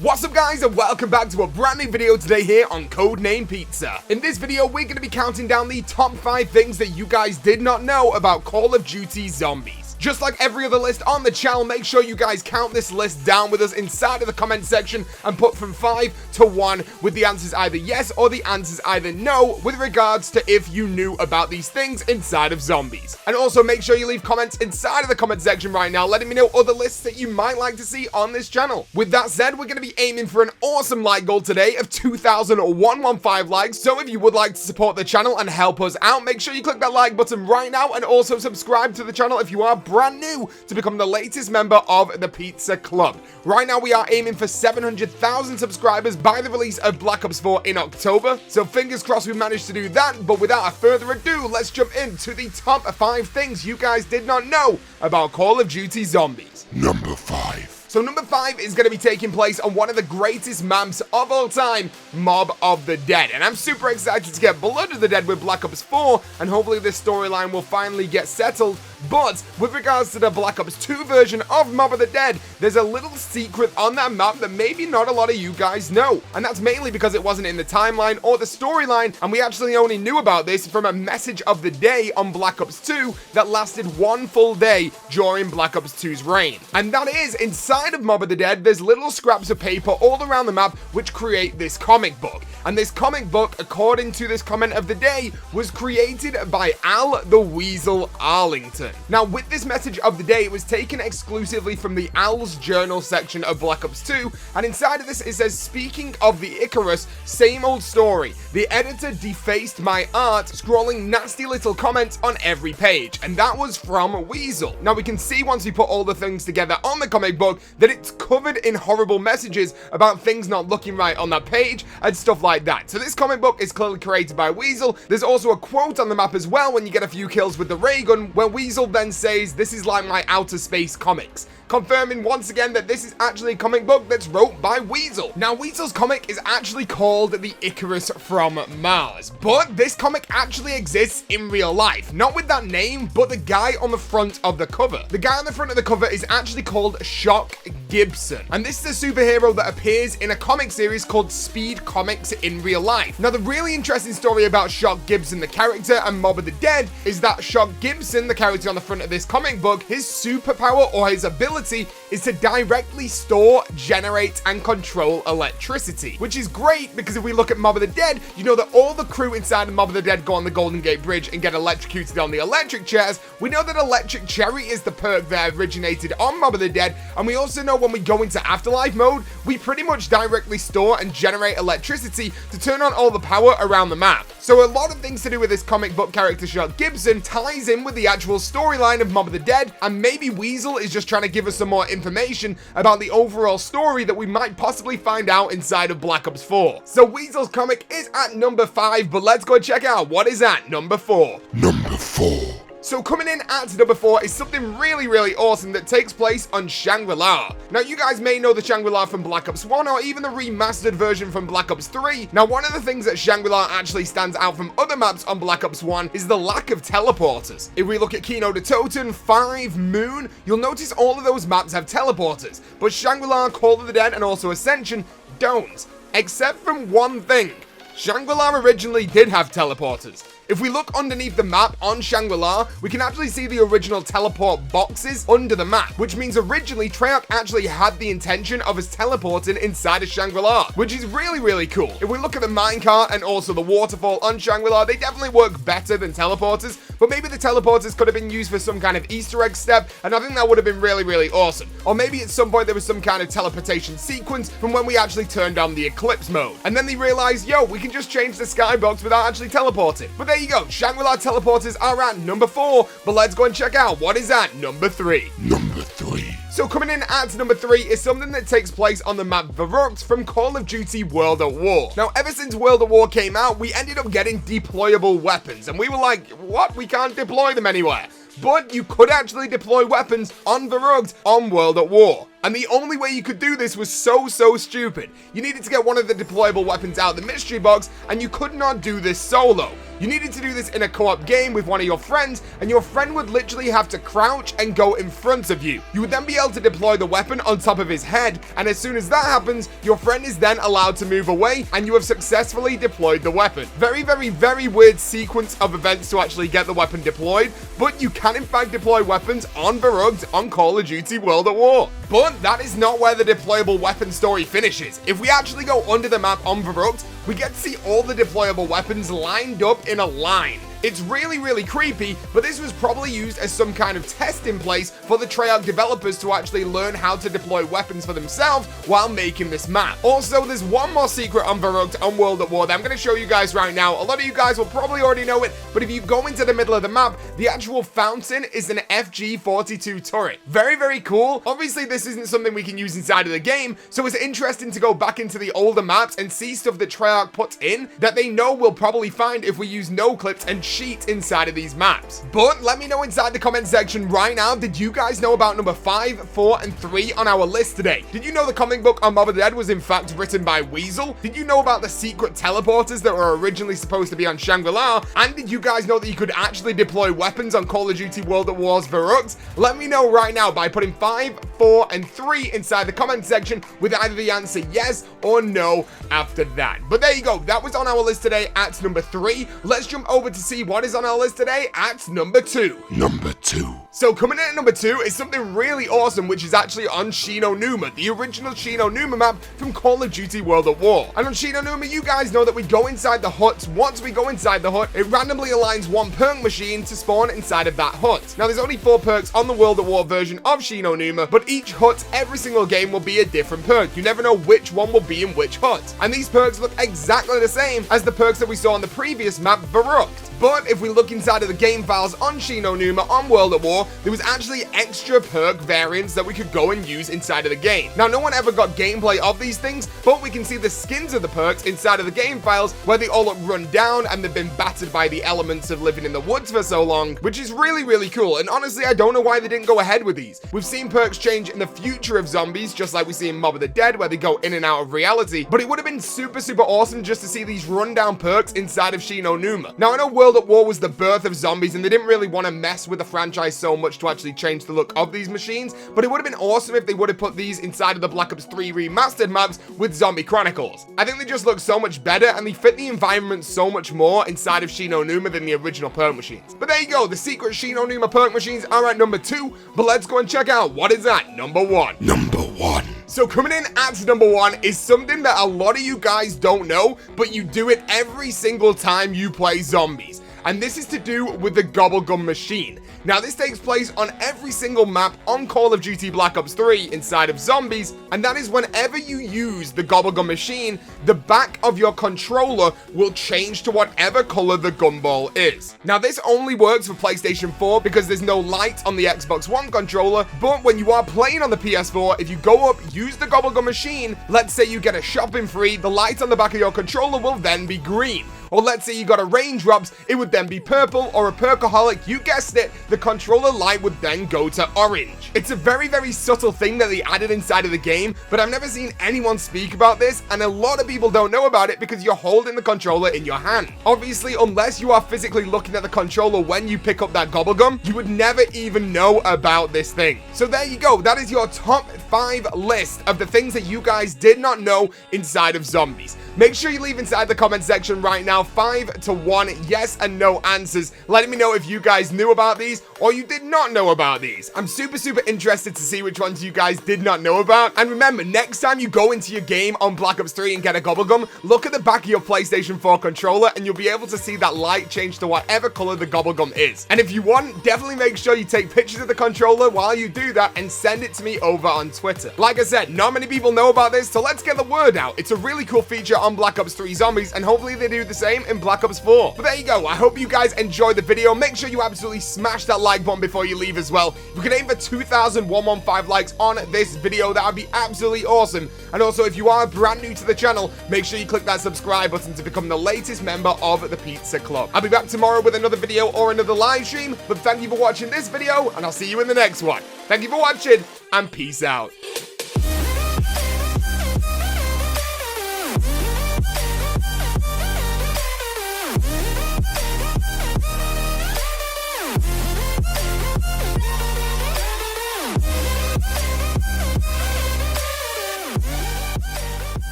What's up guys, and welcome back to a brand new video today here on CodeNamePizza. In this video we're going to be counting down the top 5 things that you guys did not know about Call of Duty Zombies. Just like every other list on the channel, make sure you guys count this list down with us inside of the comment section and put from 5 to 1 with the answers either yes or the answers either no with regards to if you knew about these things inside of zombies. And also make sure you leave comments inside of the comment section right now letting me know other lists that you might like to see on this channel. With that said, we're going to be aiming for an awesome like goal today of 2,115 likes, so if you would like to support the channel and help us out, make sure you click that like button right now and also subscribe to the channel if you are brand new to become the latest member of the Pizza Club. Right now we are aiming for 700,000 subscribers by the release of Black Ops 4 in October, so fingers crossed we managed to do that. But without further ado, let's jump into the top 5 things you guys did not know about Call of Duty Zombies. Number 5. So number 5 is going to be taking place on one of the greatest maps of all time, Mob of the Dead. And I'm super excited to get Blood of the Dead with Black Ops 4, and hopefully this storyline will finally get settled. But with regards to the Black Ops 2 version of Mob of the Dead, there's a little secret on that map that maybe not a lot of you guys know. And that's mainly because it wasn't in the timeline or the storyline, and we actually only knew about this from a message of the day on Black Ops 2 that lasted 1 full day during Black Ops 2's reign. And that is, inside of Mob of the Dead, there's little scraps of paper all around the map which create this comic book. And this comic book, according to this comment of the day, was created by Al the Weasel Arlington. Now, with this message of the day, it was taken exclusively from the Al's Journal section of Black Ops 2, and inside of this it says, "Speaking of the Icarus, same old story. The editor defaced my art, scrolling nasty little comments on every page," and that was from Weasel. Now, we can see once we put all the things together on the comic book that it's covered in horrible messages about things not looking right on that page and stuff like that. So this comic book is clearly created by Weasel. There's also a quote on the map as well when you get a few kills with the ray gun, where Weasel then says, "This is like my outer space comics," confirming once again that this is actually a comic book that's wrote by Weasel. Now, Weasel's comic is actually called The Icarus from Mars, but this comic actually exists in real life. Not with that name, but the guy on the front of the cover. The guy on the front of the cover is actually called Shock Gibson, and this is a superhero that appears in a comic series called Speed Comics in real life. Now, the really interesting story about Shock Gibson, the character, and Mob of the Dead is that Shock Gibson, the character on the front of this comic book, his superpower or his ability is to directly store, generate, and control electricity, which is great because if we look at Mob of the Dead, you know that all the crew inside of Mob of the Dead go on the Golden Gate Bridge and get electrocuted on the electric chairs. We know that Electric Cherry is the perk that originated on Mob of the Dead, and we also know when we go into Afterlife mode, we pretty much directly store and generate electricity to turn on all the power around the map. So a lot of things to do with this comic book character Shock Gibson ties in with the actual storyline of Mob of the Dead, and maybe Weasel is just trying to give us some more information about the overall story that we might possibly find out inside of Black Ops 4. So Weasel's comic is at number 5, but let's go check out what is at number 4. Number 4. So coming in at number 4 is something really awesome that takes place on Shangrila. Now, you guys may know the Shangrila from Black Ops 1 or even the remastered version from Black Ops 3. Now, one of the things that Shangrila actually stands out from other maps on Black Ops 1 is the lack of teleporters. If we look at Kino de Toten, 5, Moon, you'll notice all of those maps have teleporters, but Shangrila, Call of the Dead, and also Ascension don't, except from one thing. Shangrila originally did have teleporters. If we look underneath the map on Shangrila, we can actually see the original teleport boxes under the map, which means originally Treyarch actually had the intention of us teleporting inside of Shangrila, which is really cool. If we look at the minecart and also the waterfall on Shangrila, they definitely work better than teleporters, but maybe the teleporters could have been used for some kind of Easter egg step, and I think that would have been really awesome. Or maybe at some point there was some kind of teleportation sequence from when we actually turned on the Eclipse mode, and then they realized, yo, we can just change the skybox without actually teleporting. But there you go, Shangrila teleporters are at number 4, but let's go and check out what is at number 3. Number 3. So coming in at number 3 is something that takes place on the map Verrückt from Call of Duty World at War. Now, ever since World at War came out, we ended up getting deployable weapons, and we were like, what? We can't deploy them anywhere. But you could actually deploy weapons on Verrückt on World at War. And the only way you could do this was so stupid. You needed to get one of the deployable weapons out of the mystery box, and you could not do this solo. You needed to do this in a co-op game with one of your friends, and your friend would literally have to crouch and go in front of you. You would then be able to deploy the weapon on top of his head, and as soon as that happens, your friend is then allowed to move away, and you have successfully deployed the weapon. Very weird sequence of events to actually get the weapon deployed, but you can in fact deploy weapons on Verrugged on Call of Duty World at War. But that is not where the deployable weapon story finishes. If we actually go under the map on Verrugged, we get to see all the deployable weapons lined up in a line. It's really creepy, but this was probably used as some kind of testing place for the Treyarch developers to actually learn how to deploy weapons for themselves while making this map. Also, there's one more secret on Verrugged on World at War that I'm going to show you guys right now. A lot of you guys will probably already know it, but if you go into the middle of the map, the actual fountain is an FG-42 turret. Very cool. Obviously, this isn't something we can use inside of the game, so it's interesting to go back into the older maps and see stuff that Treyarch puts in that they know we'll probably find if we use no clips and cheat inside of these maps. But let me know inside the comment section right now, did you guys know about number 5, 4, and 3 on our list today? Did you know the comic book on Mob of the Dead was in fact written by Weasel? Did you know about the secret teleporters that were originally supposed to be on Shangrila? And did you guys know that you could actually deploy weapons on Call of Duty World at War's Verrugged? Let me know right now by putting 5, 4, and 3 inside the comment section with either the answer yes or no after that. But there you go, that was on our list today at number 3. Let's jump over to see what is on our list today at number 2. Number 2. So coming in at number 2 is something really awesome, which is actually on Shino Numa, the original Shino Numa map from Call of Duty World at War. And on Shino Numa, you guys know that we go inside the hut. Once we go inside the hut, it randomly aligns one perk machine to spawn inside of that hut. Now there's only 4 perks on the World at War version of Shino Numa, but each hut, every single game will be a different perk. You never know which one will be in which hut. And these perks look exactly the same as the perks that we saw on the previous map, Verrugged. But if we look inside of the game files on Shino Numa on World at War, there was actually extra perk variants that we could go and use inside of the game. Now, no one ever got gameplay of these things, but we can see the skins of the perks inside of the game files where they all look run down and they've been battered by the elements of living in the woods for so long, which is really cool. And honestly, I don't know why they didn't go ahead with these. We've seen perks change in the future of zombies, just like we see in Mob of the Dead, where they go in and out of reality, but it would have been super awesome just to see these rundown perks inside of Shino Numa. Now, I know World at War was the birth of zombies, and they didn't really want to mess with the franchise so much to actually change the look of these machines, but it would have been awesome if they would have put these inside of the Black Ops 3 remastered maps with Zombie Chronicles. I think they just look so much better, and they fit the environment so much more inside of Shino Numa than the original perk machines. But there you go, the secret Shino Numa perk machines are at number 2, but let's go and check out what is at number 1. Number 1. So coming in at number 1 is something that a lot of you guys don't know, but you do it every single time you play zombies. And this is to do with the Gobblegum machine. Now, this takes place on every single map on Call of Duty Black Ops 3 inside of zombies, and that is whenever you use the Gobblegum machine, the back of your controller will change to whatever color the gumball is. Now, this only works for PlayStation 4 because there's no light on the Xbox One controller, but when you are playing on the PS4, if you go up, use the Gobblegum machine, let's say you get a shopping spree, the light on the back of your controller will then be green. Or let's say you got a raindrops, it would then be purple, or a perkaholic, you guessed it, the controller light would then go to orange. It's a very subtle thing that they added inside of the game, but I've never seen anyone speak about this, and a lot of people don't know about it because you're holding the controller in your hand. Obviously, unless you are physically looking at the controller when you pick up that Gobblegum, you would never even know about this thing. So there you go, that is your top 5 list of the things that you guys did not know inside of zombies. Make sure you leave inside the comment section right now 5 to 1 yes and no answers, letting me know if you guys knew about these or you did not know about these. I'm super interested to see which ones you guys did not know about. And remember, next time you go into your game on Black Ops 3 and get a Gobblegum, look at the back of your PlayStation 4 controller and you'll be able to see that light change to whatever color the Gobblegum is. And if you want, definitely make sure you take pictures of the controller while you do that and send it to me over on Twitter. Like I said, not many people know about this, so let's get the word out. It's a really cool feature on Black Ops 3 Zombies, and hopefully they do the same in Black Ops 4. But there you go, I hope you guys enjoyed the video. Make sure you absolutely smash that like button before you leave as well. If we can aim for 2,115 likes on this video, that would be absolutely awesome. And also, if you are brand new to the channel, make sure you click that subscribe button to become the latest member of the Pizza Club. I'll be back tomorrow with another video or another live stream, but thank you for watching this video, and I'll see you in the next one. Thank you for watching, and peace out.